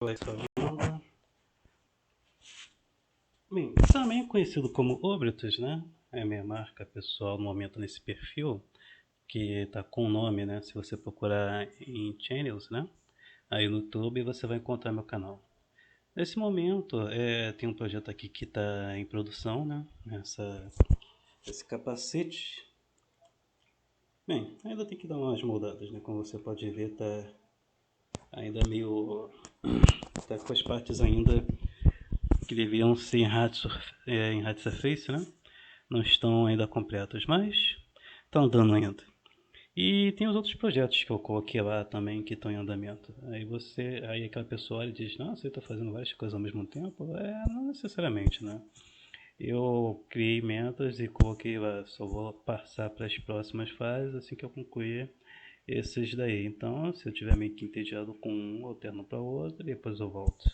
Vai sua venda. Bem, também conhecido como Obritus, né? É a minha marca pessoal no momento nesse perfil, que tá com o nome, né? Se você procurar em Channels, né? Aí no YouTube você vai encontrar meu canal. Nesse momento, tem um projeto aqui que está em produção, né? Esse capacete. Bem, ainda tem que dar umas moldadas, né? Como você pode ver, tá ainda meio. Tá com as partes ainda que deviam ser em hard surface, né? Não estão ainda completos, mas estão andando ainda. E tem os outros projetos que eu coloquei lá também que estão em andamento. Aí aquela pessoa olha e diz: "Nossa, você está fazendo várias coisas ao mesmo tempo?" Não necessariamente, né? Eu criei metas e coloquei lá, só vou passar para as próximas fases assim que eu concluir esses daí. Então, se eu tiver meio que entediado com um, eu alterno para outro e depois eu volto.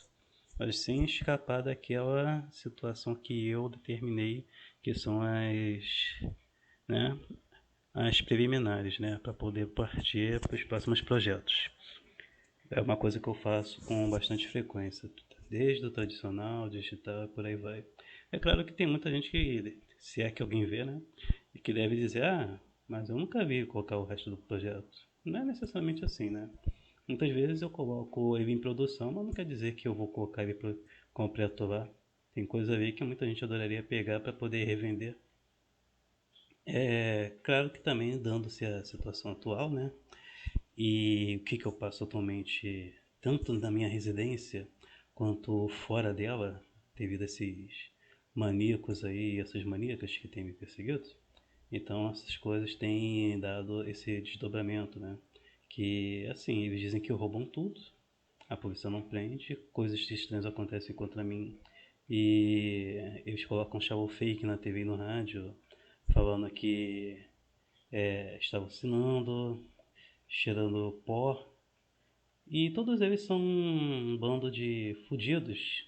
Mas sem escapar daquela situação que eu determinei, que são né, as preliminares, né, para poder partir para os próximos projetos. É uma coisa que eu faço com bastante frequência, desde o tradicional, digital, por aí vai. É claro que tem muita gente que, se é que alguém vê, né, e que deve dizer: "Ah, mas eu nunca vi colocar o resto do projeto." Não é necessariamente assim, né? Muitas vezes eu coloco ele em produção, mas não quer dizer que eu vou colocar ele completo lá. Tem coisa ali que muita gente adoraria pegar para poder revender. É claro que também, dando-se a situação atual, né? E o que eu passo atualmente, tanto na minha residência quanto fora dela, devido a esses maníacos aí, essas maníacas que têm me perseguido. Então essas coisas têm dado esse desdobramento, né? Que assim, eles dizem que roubam tudo, a polícia não prende, coisas estranhas acontecem contra mim e eles colocam show fake na TV e no rádio falando que estava assinando, cheirando pó, e todos eles são um bando de fudidos,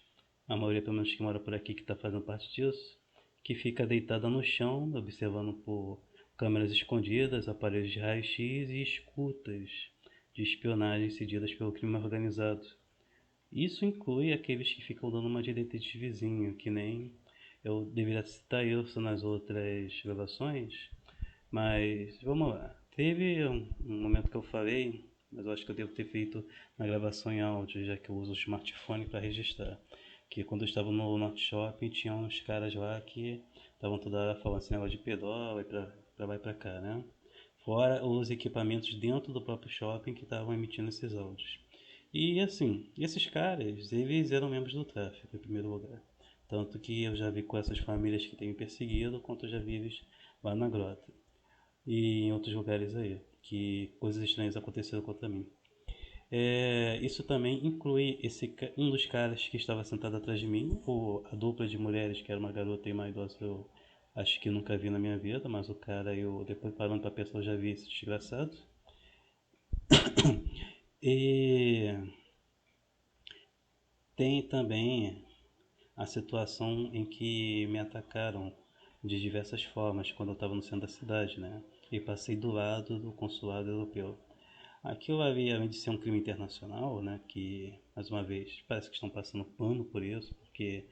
a maioria pelo menos que mora por aqui que está fazendo parte disso, que fica deitada no chão, observando por câmeras escondidas, aparelhos de raio-x e escutas de espionagem cedidas pelo crime organizado. Isso inclui aqueles que ficam dando uma de detetivezinho, que nem eu deveria citar isso nas outras gravações, mas vamos lá. Teve um momento que eu falei, mas eu acho que eu devo ter feito na gravação em áudio, já que eu uso o smartphone para registrar. Que quando eu estava no Norte Shopping, tinha uns caras lá que estavam toda hora falando esse negócio de pedóla e pra lá e pra cá, né? Fora os equipamentos dentro do próprio shopping que estavam emitindo esses áudios. E assim, esses caras, eles eram membros do tráfico em primeiro lugar. Tanto que eu já vi com essas famílias que têm me perseguido, quanto eu já vi eles lá na grota e em outros lugares aí, que coisas estranhas aconteceram contra mim. Isso também inclui um dos caras que estava sentado atrás de mim, ou a dupla de mulheres, que era uma garota e uma idosa, eu acho que nunca vi na minha vida, mas o cara, eu depois parando para pensar, eu já vi esse desgraçado. E tem também a situação em que me atacaram de diversas formas quando eu estava no centro da cidade, né? E passei do lado do consulado europeu. Aquilo ali, além de ser um crime internacional, né? Que, mais uma vez, parece que estão passando pano por isso, porque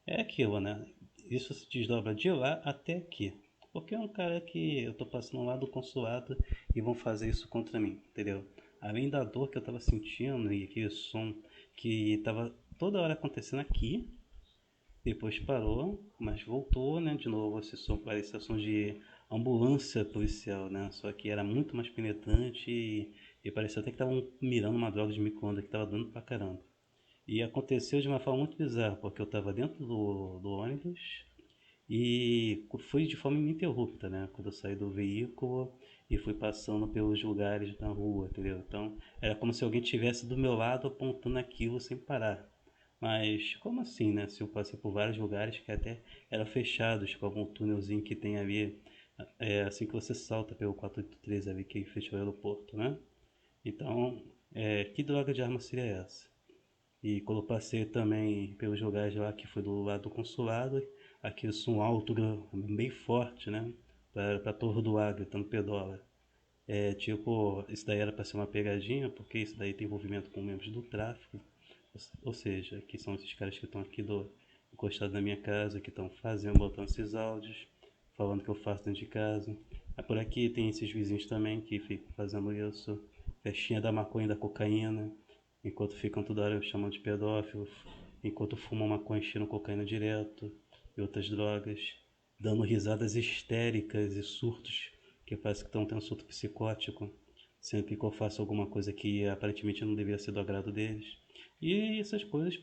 é aquilo, né? Isso se desdobra de lá até aqui. Porque é um cara que eu tô passando lá do consulado e vão fazer isso contra mim, entendeu? Além da dor que eu tava sentindo e aquele som que tava toda hora acontecendo aqui, depois parou, mas voltou, né? De novo esse som, parecia som de ambulância policial, né? Só que era muito mais penetrante e parecia até que estavam mirando uma droga de micro-ondas que tava dando pra caramba. E aconteceu de uma forma muito bizarra, porque eu estava dentro do ônibus e fui de forma ininterrupta, né? Quando eu saí do veículo e fui passando pelos lugares na rua, entendeu? Então era como se alguém estivesse do meu lado apontando aquilo sem parar. Mas como assim, né? Se eu passei por vários lugares que até eram fechados, com algum túnelzinho que tem ali, assim que você salta pelo 483 ali que fechou o aeroporto, né? Então, que droga de arma seria essa? E quando eu passei também pelos lugares lá que foi do lado do consulado, aquele som alto, bem forte, né? Pra atordoar, gritando pedóla. Tipo, isso daí era pra ser uma pegadinha, porque isso daí tem envolvimento com membros do tráfico. Ou seja, que são esses caras que estão aqui encostado na minha casa, que estão fazendo, botando esses áudios, falando que eu faço dentro de casa. Aí por aqui tem esses vizinhos também que ficam fazendo isso, festinha da maconha e da cocaína, enquanto ficam toda hora chamando de pedófilo, enquanto fumam maconha, cheiram cocaína direto e outras drogas, dando risadas histéricas e surtos, que parece que estão tendo surto psicótico, sempre que eu faço alguma coisa que aparentemente não deveria ser do agrado deles. E essas coisas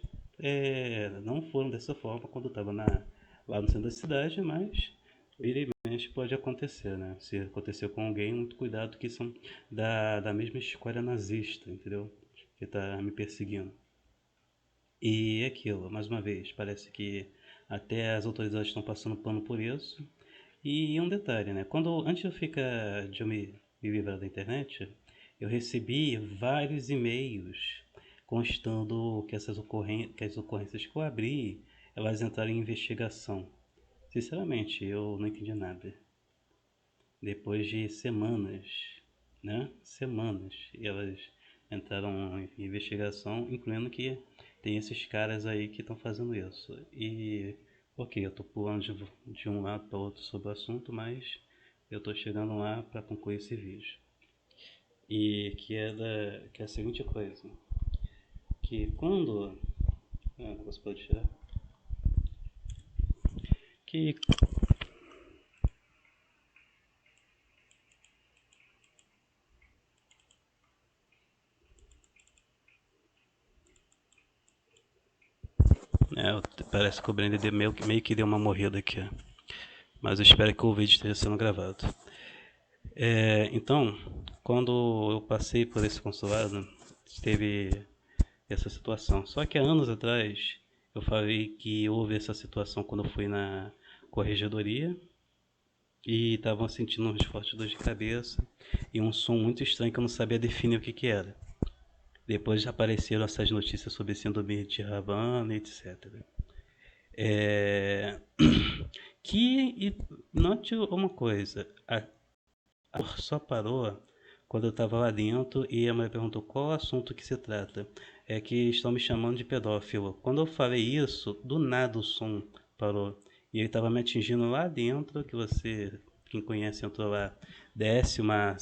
não foram dessa forma quando eu estava lá no centro da cidade, mas vira e mexe pode acontecer, né? Se acontecer com alguém, muito cuidado que são da mesma escola nazista, entendeu? Que tá me perseguindo. E é aquilo, mais uma vez, parece que até as autoridades estão passando pano por isso. E um detalhe, né? Antes de eu me livrar da internet, eu recebi vários e-mails constando que que as ocorrências que eu abri, elas entraram em investigação. Sinceramente, eu não entendi nada. Depois de semanas, né? Semanas, e elas entraram em investigação, incluindo que tem esses caras aí que estão fazendo isso. E, ok, eu tô pulando de um lado para outro sobre o assunto, mas eu tô chegando lá para concluir esse vídeo. E que é a seguinte coisa, que quando... Ah, você pode tirar? Que parece que o Brenda meio que deu uma morrida aqui. Mas eu espero que o vídeo esteja sendo gravado. Então, quando eu passei por esse consulado, teve essa situação. Só que há anos atrás, eu falei que houve essa situação quando eu fui na corregedoria e estavam sentindo uns fortes dores de cabeça e um som muito estranho que eu não sabia definir o que era. Depois já apareceram essas notícias sobre síndrome de Havana, etc. É... Que, note uma coisa, a dor só parou quando eu estava lá dentro e a mulher perguntou qual assunto que se trata. É que estão me chamando de pedófilo. Quando eu falei isso, do nada o som parou. E ele estava me atingindo lá dentro, que você, quem conhece, entrou lá, desce uma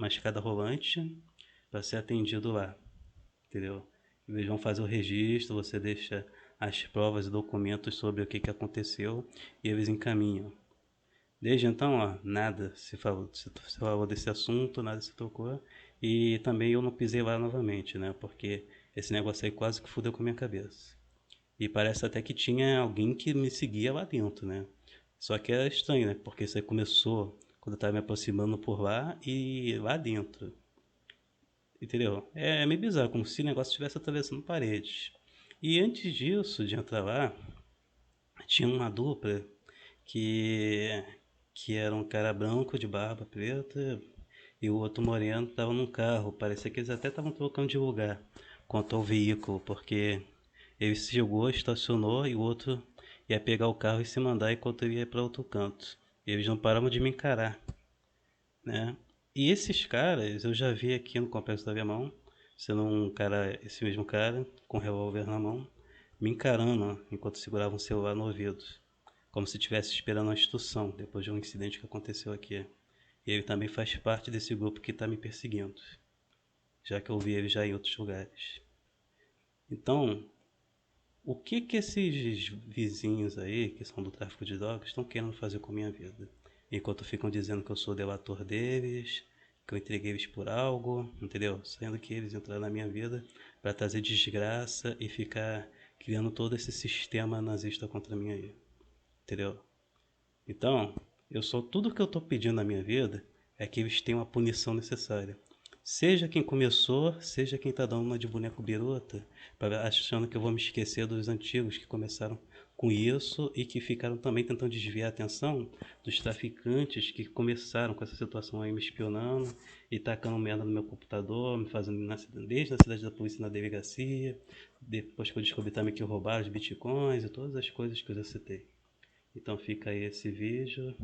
escada rolante para ser atendido lá, entendeu? Eles vão fazer o registro, você deixa as provas e documentos sobre o que aconteceu e eles encaminham. Desde então, ó, nada se falou desse assunto, nada se tocou. E também eu não pisei lá novamente, né? Porque esse negócio aí quase que fudeu com a minha cabeça. E parece até que tinha alguém que me seguia lá dentro, né? Só que era estranho, né? Porque isso aí começou quando eu tava me aproximando por lá e lá dentro. Entendeu? É meio bizarro, como se o negócio estivesse atravessando paredes. E antes disso, de entrar lá, tinha uma dupla que que era um cara branco de barba preta e o outro moreno estava num carro. Parecia que eles até estavam trocando de lugar quanto ao veículo, porque ele chegou, estacionou e o outro ia pegar o carro e se mandar enquanto ele ia para outro canto. Eles não paravam de me encarar, né? E esses caras eu já vi aqui no Complexo da Viamão, sendo um cara, esse mesmo cara, com um revólver na mão, me encarando enquanto segurava um celular no ouvido, como se estivesse esperando uma instrução depois de um incidente que aconteceu aqui. E ele também faz parte desse grupo que está me perseguindo, já que eu vi ele já em outros lugares. Então, o que esses vizinhos aí, que são do tráfico de drogas, estão querendo fazer com a minha vida? Enquanto ficam dizendo que eu sou o delator deles, que eu entreguei eles por algo, entendeu? Sendo que eles entraram na minha vida para trazer desgraça e ficar criando todo esse sistema nazista contra mim aí, entendeu? Então, tudo que eu estou pedindo na minha vida é que eles tenham a punição necessária. Seja quem começou, seja quem está dando uma de boneco birota, achando que eu vou me esquecer dos antigos que começaram com isso e que ficaram também tentando desviar a atenção dos traficantes que começaram com essa situação aí me espionando e tacando merda no meu computador, me fazendo desde a cidade da polícia na delegacia, depois que eu descobri também que roubaram os bitcoins e todas as coisas que eu já citei. Então fica aí esse vídeo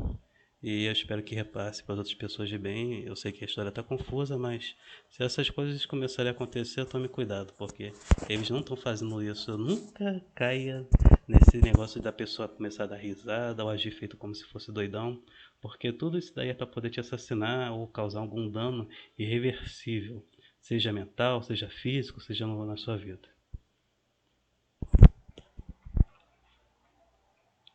E eu espero que repasse para as outras pessoas de bem. Eu sei que a história está confusa, mas se essas coisas começarem a acontecer, tome cuidado, porque eles não estão fazendo isso. Nunca caia nesse negócio da pessoa começar a dar risada ou agir feito como se fosse doidão, porque tudo isso daí é para poder te assassinar ou causar algum dano irreversível, seja mental, seja físico, seja na sua vida.